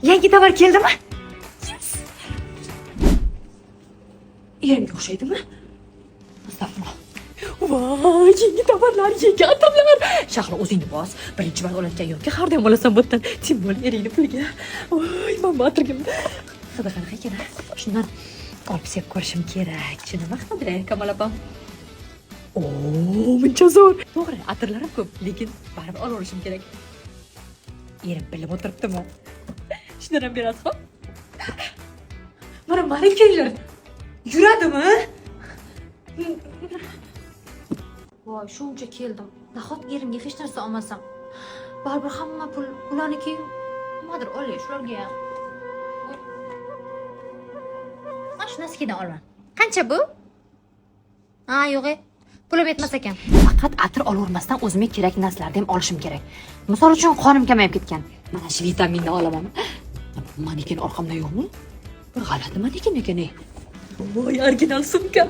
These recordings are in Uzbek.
Yangi tovar keldimi? Yes. Erimga o'xshaydimi? Astag'firulloh. Voy, yangi tovarlar, yangi atomlar. Shahlo o'zingni bos. Birinchi bor oladigan yo'lga har doim olasan bundan. Tim bo'l eringni puliga. Voy, mama atirgim. Hidi qanaqa ekan? Shundan olib sevib ko'rishim kerak. Nima qiladi, Kamol opam? Muncha zo'r. To'g'ri, atirlarim ko'p, lekin baribir olaverishim kerak. Erim bilib o'tiribdimi? Shundan ham beradi, xo'p? Mana malikalar yuradimi? Voy, shuncha keldim. Nahot erimga hech narsa olmasam? Baribir hamma pul ularniki. Nimadir olay shularga ham. Mana shu naskidan olaman. Qancha bu? Ha, yo'q. Pulib yetmas ekan. Faqat atir olavermasdan o'zimga kerak narsalarni ham olishim kerak. Misol uchun qonim kamayib ketgan. Mana shu vitaminni olaman. Manikin orqamda yo'qmi? Bir g'alati manikin ekan. Voy, original sumka.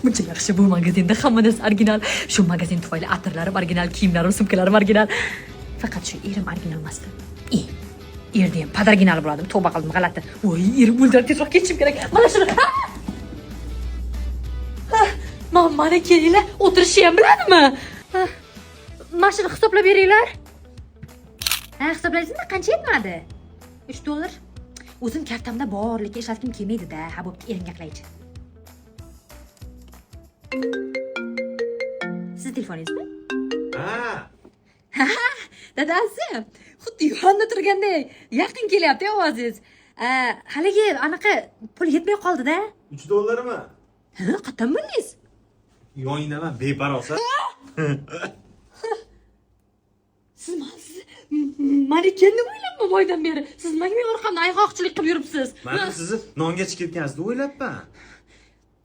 Buncha yaxshi bu magazinda hamma narsa original. Shu magazin tufayli atirlarim original, kiyimlarim, sumkalarim original. Faqat shu erim original emasdi. Erda ham padarginal bo'ladim. Tavba qildim, g'alati. Voy, erim o'ldirib tezroq ketishim kerak. Mana shuni. Mana kelinglar, o'tirishni ham biladimi? Mana shuni hisoblab beringlar. Ha, hisoblaysizmi? Qancha yetmadi? $3. O'zim kartamda bor, lekin ishlatgim kelmaydi-da. Ha, bo'pti, eringga qilaychi. Siz telefoningizmi? Ha, dadasi. Xuddi yonda turgandek yaqin kelyapti ovozingiz. Haligi anaqa pul yetmay qoldi-da. $3mi? Ha, qayerdan bildingiz? Yo'inaman, beparosa. Siz Malikani o'ylabmi boydan beri? Siz menga orqamda ayg'oqchilik qilib yuribsiz. Men sizni nonga chiqirganingizni o'ylabman.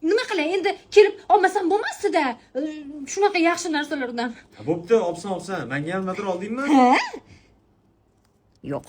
Nima qilay endi, kelib olmasam bo'lmasdi-da. Shunaqa yaxshi narsalardan. Bo'pti, olsan. Menga ham nimadir oldingmi? Ha? Yo'q.